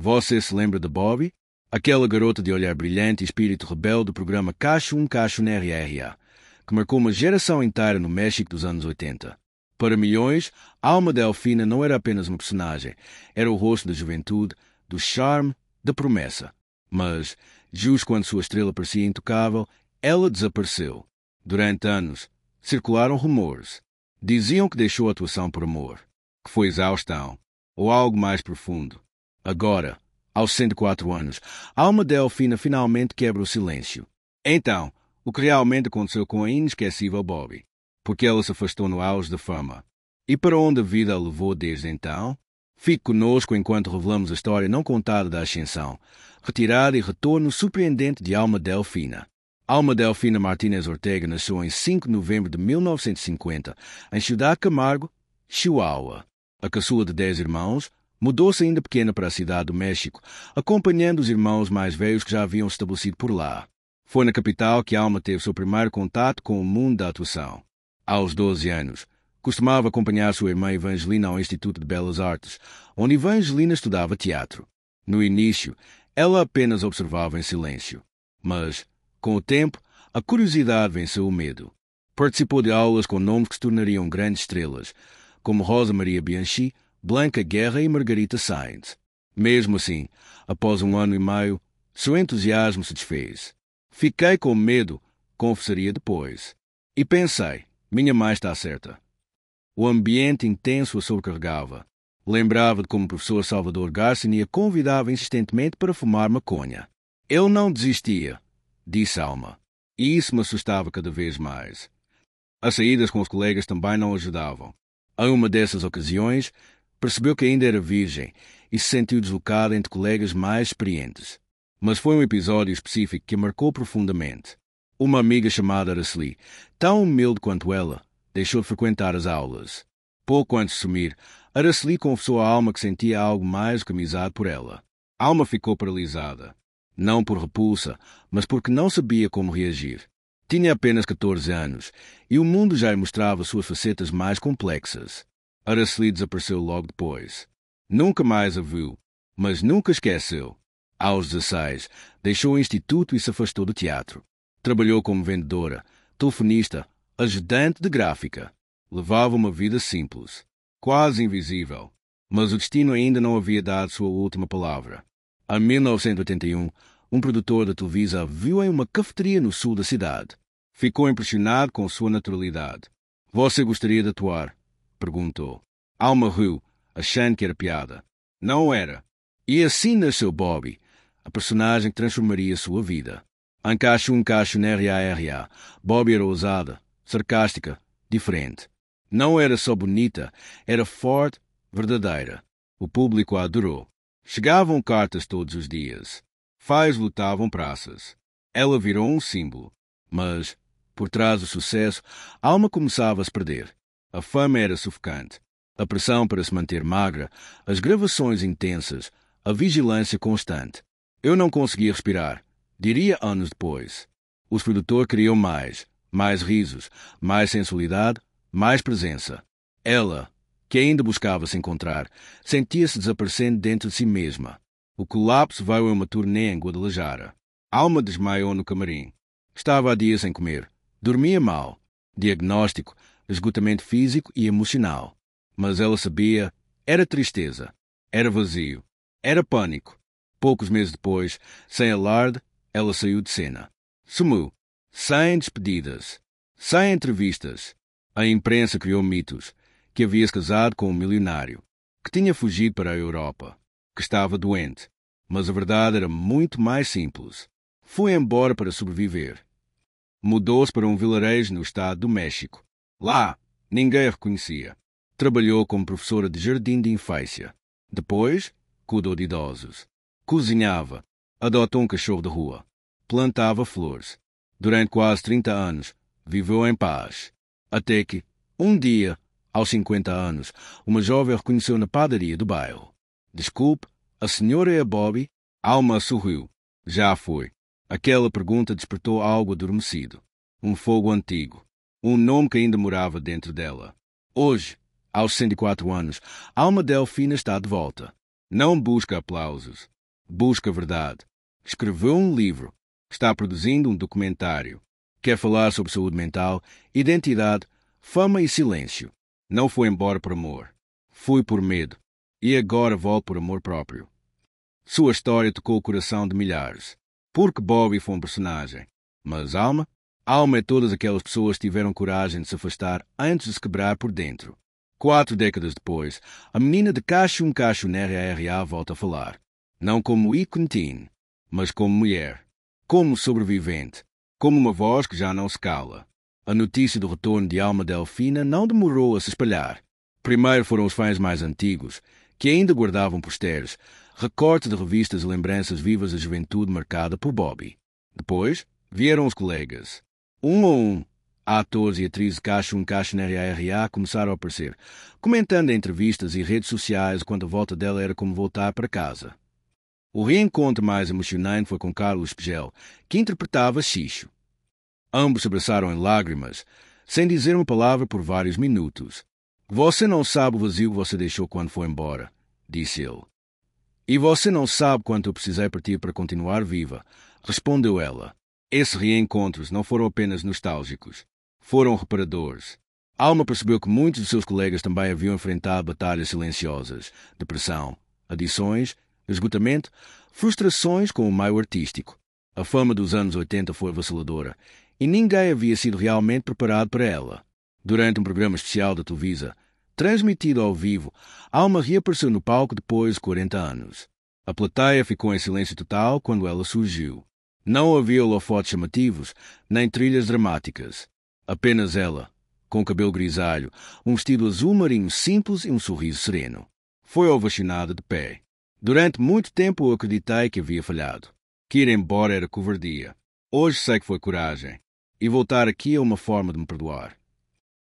Você se lembra de Bobby? Aquela garota de olhar brilhante e espírito rebelde do programa Cacho Cacho na RRA, que marcou uma geração inteira no México dos anos 80. Para milhões, Alma Delfina não era apenas uma personagem, era o rosto da juventude, do charme, da promessa. Mas, justo quando sua estrela parecia intocável, ela desapareceu. Durante anos, circularam rumores. Diziam que deixou a atuação por amor, que foi exaustão, ou algo mais profundo. Agora, aos 104 anos, Alma Delfina finalmente quebra o silêncio. Então, o que realmente aconteceu com a inesquecível Bobby? Porque ela se afastou no auge da fama. E para onde a vida a levou desde então? Fique conosco enquanto revelamos a história não contada da ascensão, retirada e retorno surpreendente de Alma Delfina. Alma Delfina Martínez Ortega nasceu em 5 de novembro de 1950, em Ciudad Camargo, Chihuahua. A caçula de 10 irmãos, mudou-se ainda pequena para a cidade do México, acompanhando os irmãos mais velhos que já haviam se estabelecido por lá. Foi na capital que Alma teve seu primeiro contato com o mundo da atuação. Aos 12 anos, costumava acompanhar sua irmã Evangelina ao Instituto de Belas Artes, onde Evangelina estudava teatro. No início, ela apenas observava em silêncio. Mas, com o tempo, a curiosidade venceu o medo. Participou de aulas com nomes que se tornariam grandes estrelas, como Rosa Maria Bianchi, Blanca Guerra e Margarita Sainz. Mesmo assim, após 1 ano e meio, seu entusiasmo se desfez. Fiquei com medo, confessaria depois. E pensei, minha mãe está certa. O ambiente intenso a sobrecarregava. Lembrava de como o professor Salvador Garcia a convidava insistentemente para fumar maconha. Ele não desistia, disse Alma, e isso me assustava cada vez mais. As saídas com os colegas também não ajudavam. A uma dessas ocasiões, percebeu que ainda era virgem e se sentiu deslocada entre colegas mais experientes. Mas foi um episódio específico que a marcou profundamente. Uma amiga chamada Araceli, tão humilde quanto ela, deixou de frequentar as aulas. Pouco antes de sumir, Araceli confessou à Alma que sentia algo mais do que amizade por ela. Alma ficou paralisada. Não por repulsa, mas porque não sabia como reagir. Tinha apenas 14 anos, e o mundo já lhe mostrava suas facetas mais complexas. Araceli desapareceu logo depois. Nunca mais a viu, mas nunca esqueceu. Aos 16, deixou o instituto e se afastou do teatro. Trabalhou como vendedora, telefonista, ajudante de gráfica. Levava uma vida simples, quase invisível. Mas o destino ainda não havia dado sua última palavra. Em 1981, um produtor da Televisa a viu em uma cafeteria no sul da cidade. Ficou impressionado com sua naturalidade. Você gostaria de atuar? Perguntou. Alma riu, achando que era piada. Não era. E assim nasceu Bobby, a personagem que transformaria sua vida. Em Cacho na RRA, Bobby era ousada, sarcástica, diferente. Não era só bonita, era forte, verdadeira. O público a adorou. Chegavam cartas todos os dias. Fãs lutavam praças. Ela virou um símbolo. Mas, por trás do sucesso, a alma começava a se perder. A fama era sufocante. A pressão para se manter magra, as gravações intensas, a vigilância constante. Eu não conseguia respirar, diria anos depois. Os produtores queriam mais risos, mais sensualidade, mais presença. Ela, que ainda buscava se encontrar, sentia-se desaparecendo dentro de si mesma. O colapso veio a uma turnê em Guadalajara. Alma desmaiou no camarim. Estava há dias sem comer. Dormia mal. Diagnóstico, esgotamento físico e emocional. Mas ela sabia, era tristeza, era vazio, era pânico. Poucos meses depois, sem alarde, ela saiu de cena. Sumiu, sem despedidas, sem entrevistas. A imprensa criou mitos, que havia se casado com um milionário, que tinha fugido para a Europa, que estava doente. Mas a verdade era muito mais simples. Foi embora para sobreviver. Mudou-se para um vilarejo no estado do México. Lá, ninguém a reconhecia. Trabalhou como professora de jardim de infância. Depois, cuidou de idosos. Cozinhava. Adotou um cachorro de rua. Plantava flores. Durante quase 30 anos, viveu em paz. Até que, um dia, aos 50 anos, uma jovem a reconheceu na padaria do bairro. Desculpe, a senhora é a Bobby? Alma sorriu. Já foi. Aquela pergunta despertou algo adormecido. Um fogo antigo. Um nome que ainda morava dentro dela. Hoje, aos 104 anos, Alma Delfina está de volta. Não busca aplausos. Busca verdade. Escreveu um livro. Está produzindo um documentário. Quer falar sobre saúde mental, identidade, fama e silêncio. Não foi embora por amor. Fui por medo. E agora volto por amor próprio. Sua história tocou o coração de milhares. Porque Bobby foi um personagem. Mas Alma? Alma é todas aquelas pessoas que tiveram coragem de se afastar antes de se quebrar por dentro. 4 décadas depois, a menina de Cacho NRA volta a falar. Não como ícone teen, mas como mulher. Como sobrevivente. Como uma voz que já não se cala. A notícia do retorno de Alma Delfina não demorou a se espalhar. Primeiro foram os fãs mais antigos, que ainda guardavam posters, recortes de revistas e lembranças vivas da juventude marcada por Bobby. Depois vieram os colegas. Um a um, atores e atrizes de Cacho NRA começaram a aparecer, comentando em entrevistas e redes sociais quando a volta dela era como voltar para casa. O reencontro mais emocionante foi com Carlos Pegel, que interpretava Xixo. Ambos se abraçaram em lágrimas, sem dizer uma palavra por vários minutos. Você não sabe o vazio que você deixou quando foi embora, disse ele. E você não sabe quanto eu precisei partir para continuar viva, respondeu ela. Esses reencontros não foram apenas nostálgicos, foram reparadores. Alma percebeu que muitos de seus colegas também haviam enfrentado batalhas silenciosas, depressão, adições, esgotamento, frustrações com o meio artístico. A fama dos anos 80 foi avassaladora e ninguém havia sido realmente preparado para ela. Durante um programa especial da Televisa, transmitido ao vivo, Alma reapareceu no palco depois de 40 anos. A plateia ficou em silêncio total quando ela surgiu. Não havia holofotes chamativos, nem trilhas dramáticas. Apenas ela, com o cabelo grisalho, um vestido azul marinho simples e um sorriso sereno. Foi ovacionada de pé. Durante muito tempo eu acreditei que havia falhado, que ir embora era covardia. Hoje sei que foi coragem, e voltar aqui é uma forma de me perdoar.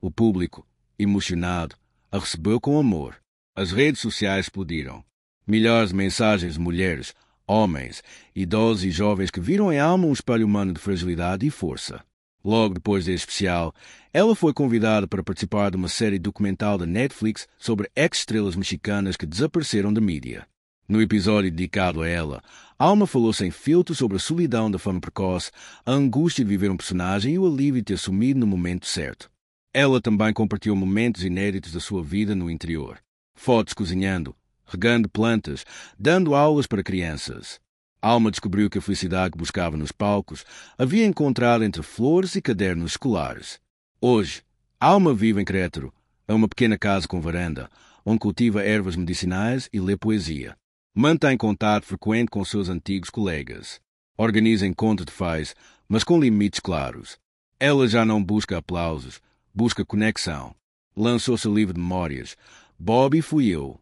O público, emocionado, a recebeu com amor. As redes sociais explodiram. Milhares de mensagens de mulheres, homens, idosos e jovens que viram em Alma um espelho humano de fragilidade e força. Logo depois deste especial, ela foi convidada para participar de uma série documental da Netflix sobre ex-estrelas mexicanas que desapareceram da mídia. No episódio dedicado a ela, Alma falou sem filtro sobre a solidão da fama precoce, a angústia de viver um personagem e o alívio de ter sumido no momento certo. Ela também compartilhou momentos inéditos da sua vida no interior. Fotos cozinhando, regando plantas, dando aulas para crianças. Alma descobriu que a felicidade que buscava nos palcos havia encontrado entre flores e cadernos escolares. Hoje, Alma vive em Querétaro, é uma pequena casa com varanda, onde cultiva ervas medicinais e lê poesia. Mantém contato frequente com seus antigos colegas. Organiza encontros de faz, mas com limites claros. Ela já não busca aplausos, busca conexão. Lançou seu livro de memórias, Bobby Fui Eu.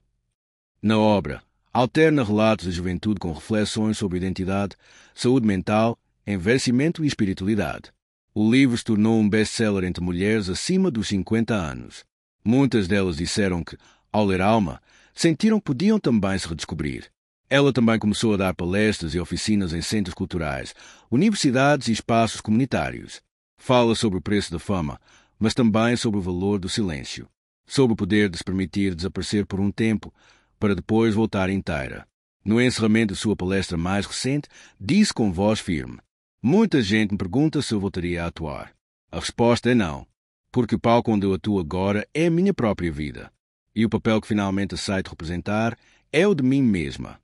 Na obra, alterna relatos da juventude com reflexões sobre identidade, saúde mental, envelhecimento e espiritualidade. O livro se tornou um best-seller entre mulheres acima dos 50 anos. Muitas delas disseram que, ao ler Alma, sentiram que podiam também se redescobrir. Ela também começou a dar palestras e oficinas em centros culturais, universidades e espaços comunitários. Fala sobre o preço da fama, mas também sobre o valor do silêncio, sobre o poder de se permitir desaparecer por um tempo, para depois voltar inteira. No encerramento de sua palestra mais recente, disse com voz firme: muita gente me pergunta se eu voltaria a atuar. A resposta é não, porque o palco onde eu atuo agora é a minha própria vida. E o papel que finalmente aceito representar é o de mim mesma.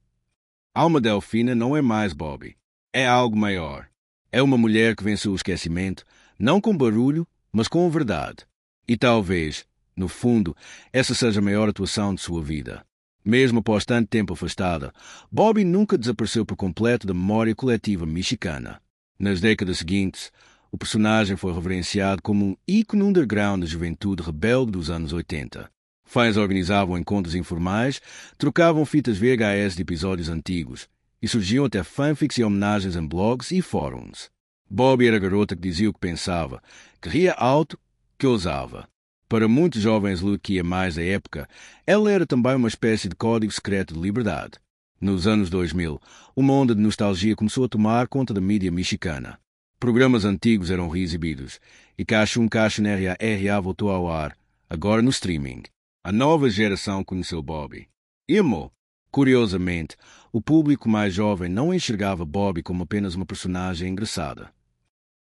Alma Delfina não é mais Bobby. É algo maior. É uma mulher que venceu o esquecimento, não com barulho, mas com verdade. E talvez, no fundo, essa seja a maior atuação de sua vida. Mesmo após tanto tempo afastada, Bobby nunca desapareceu por completo da memória coletiva mexicana. Nas décadas seguintes, o personagem foi reverenciado como um ícone underground da juventude rebelde dos anos 80. Fãs organizavam encontros informais, trocavam fitas VHS de episódios antigos, e surgiam até fanfics e homenagens em blogs e fóruns. Bobby era a garota que dizia o que pensava, que ria alto, que ousava. Para muitos jovens Luquia mais da época, ela era também uma espécie de código secreto de liberdade. Nos anos 2000, uma onda de nostalgia começou a tomar conta da mídia mexicana. Programas antigos eram reexibidos, e Cacho NRA voltou ao ar, agora no streaming. A nova geração conheceu Bobby e amou. Curiosamente, o público mais jovem não enxergava Bobby como apenas uma personagem engraçada.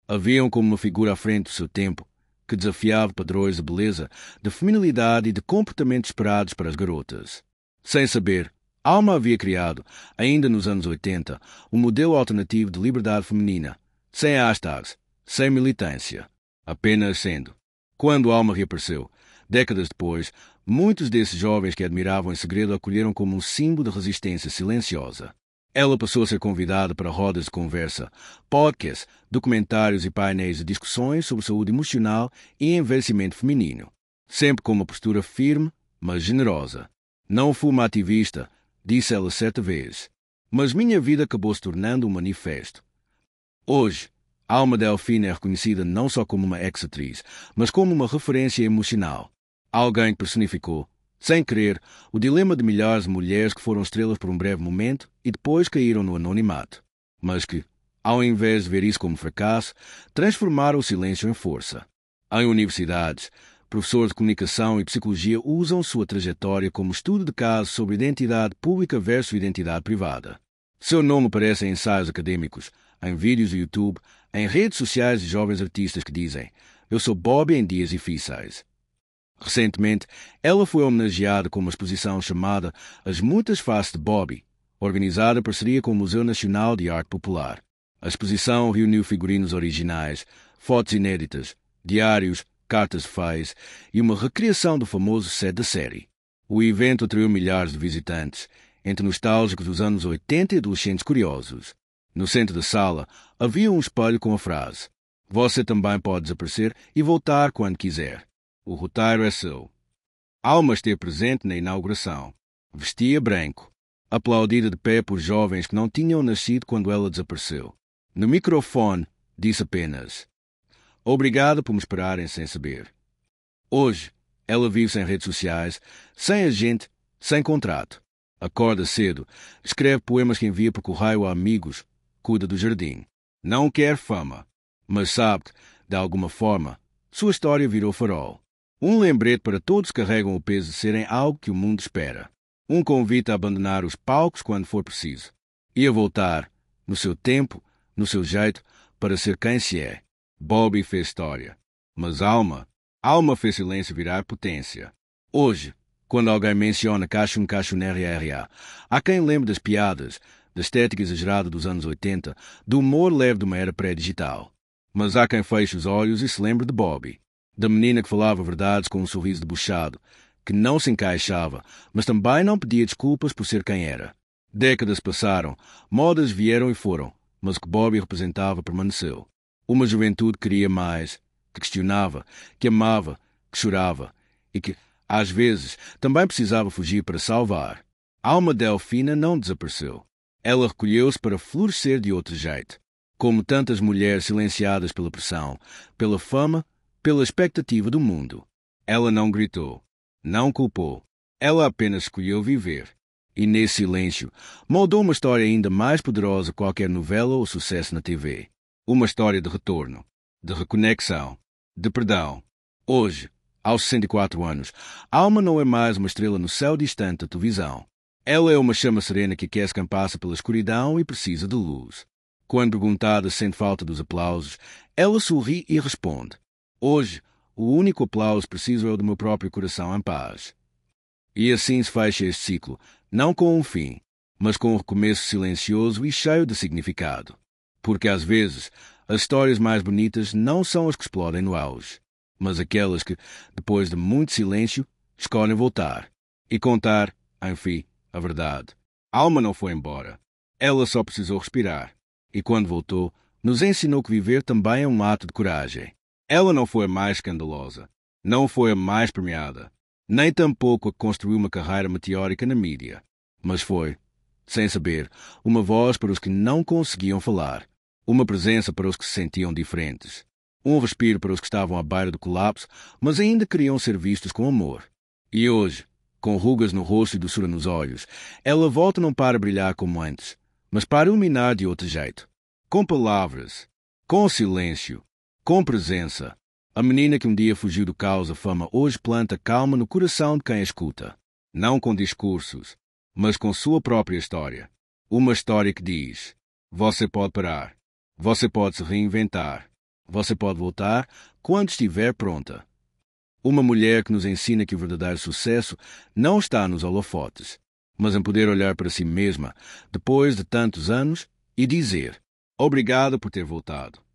A viam como uma figura à frente do seu tempo, que desafiava padrões de beleza, de feminilidade e de comportamentos esperados para as garotas. Sem saber, Alma havia criado, ainda nos anos 80, um modelo alternativo de liberdade feminina, sem hashtags, sem militância, apenas sendo. Quando Alma reapareceu, décadas depois, muitos desses jovens que a admiravam em segredo a acolheram como um símbolo de resistência silenciosa. Ela passou a ser convidada para rodas de conversa, podcasts, documentários e painéis de discussões sobre saúde emocional e envelhecimento feminino. Sempre com uma postura firme, mas generosa. Não fui uma ativista, disse ela certa vez, mas minha vida acabou se tornando um manifesto. Hoje, Alma Delfina é reconhecida não só como uma ex-atriz, mas como uma referência emocional. Alguém que personificou, sem querer, o dilema de milhares de mulheres que foram estrelas por um breve momento e depois caíram no anonimato, mas que, ao invés de ver isso como fracasso, transformaram o silêncio em força. Em universidades, professores de comunicação e psicologia usam sua trajetória como estudo de caso sobre identidade pública versus identidade privada. Seu nome aparece em ensaios acadêmicos, em vídeos do YouTube, em redes sociais de jovens artistas que dizem «Eu sou Bobby em dias difíceis». Recentemente, ela foi homenageada com uma exposição chamada As Muitas Faces de Bobby, organizada em parceria com o Museu Nacional de Arte Popular. A exposição reuniu figurinos originais, fotos inéditas, diários, cartas de fãs e uma recriação do famoso set da série. O evento atraiu milhares de visitantes, entre nostálgicos dos anos 80 e adolescentes curiosos. No centro da sala havia um espelho com a frase «Você também pode desaparecer e voltar quando quiser. O roteiro é seu». Alma esteve presente na inauguração. Vestia branco, aplaudida de pé por jovens que não tinham nascido quando ela desapareceu. No microfone, disse apenas «Obrigado por me esperarem sem saber». Hoje, ela vive sem redes sociais, sem agente, sem contrato. Acorda cedo, escreve poemas que envia por correio a amigos, cuida do jardim. Não quer fama, mas sabe que, de alguma forma, sua história virou farol. Um lembrete para todos que carregam o peso de serem algo que o mundo espera. Um convite a abandonar os palcos quando for preciso. E a voltar, no seu tempo, no seu jeito, para ser quem se é. Bobby fez história. Mas Alma fez silêncio virar potência. Hoje, quando alguém menciona Cachum RRA, há quem lembre das piadas, da estética exagerada dos anos 80, do humor leve de uma era pré-digital. Mas há quem feche os olhos e se lembre de Bobby, da menina que falava verdades com um sorriso debochado, que não se encaixava, mas também não pedia desculpas por ser quem era. Décadas passaram, modas vieram e foram, mas o que Bobby representava permaneceu. Uma juventude que queria mais, que questionava, que amava, que chorava e que, às vezes, também precisava fugir para salvar. Alma Delfina não desapareceu. Ela recolheu-se para florescer de outro jeito, como tantas mulheres silenciadas pela pressão, pela fama, pela expectativa do mundo. Ela não gritou, não culpou. Ela apenas escolheu viver. E nesse silêncio, moldou uma história ainda mais poderosa que qualquer novela ou sucesso na TV. Uma história de retorno, de reconexão, de perdão. Hoje, aos 64 anos, Alma não é mais uma estrela no céu distante da televisão. Ela é uma chama serena que aquece quem passa pela escuridão e precisa de luz. Quando perguntada se sente falta dos aplausos, ela sorri e responde: Hoje, o único aplauso preciso é o do meu próprio coração em paz. E assim se fecha este ciclo, não com um fim, mas com um recomeço silencioso e cheio de significado. Porque às vezes, as histórias mais bonitas não são as que explodem no auge, mas aquelas que, depois de muito silêncio, escolhem voltar e contar, enfim, a verdade. Alma não foi embora. Ela só precisou respirar. E quando voltou, nos ensinou que viver também é um ato de coragem. Ela não foi a mais escandalosa. Não foi a mais premiada. Nem tampouco a que construiu uma carreira meteórica na mídia. Mas foi, sem saber, uma voz para os que não conseguiam falar. Uma presença para os que se sentiam diferentes. Um respiro para os que estavam à beira do colapso, mas ainda queriam ser vistos com amor. E hoje, com rugas no rosto e doçura nos olhos, ela volta não para brilhar como antes, mas para iluminar de outro jeito. Com palavras, com silêncio, com presença. A menina que um dia fugiu do caos da fama hoje planta calma no coração de quem a escuta. Não com discursos, mas com sua própria história. Uma história que diz: você pode parar, você pode se reinventar, você pode voltar quando estiver pronta. Uma mulher que nos ensina que o verdadeiro sucesso não está nos holofotes, mas em poder olhar para si mesma depois de tantos anos e dizer: obrigado por ter voltado.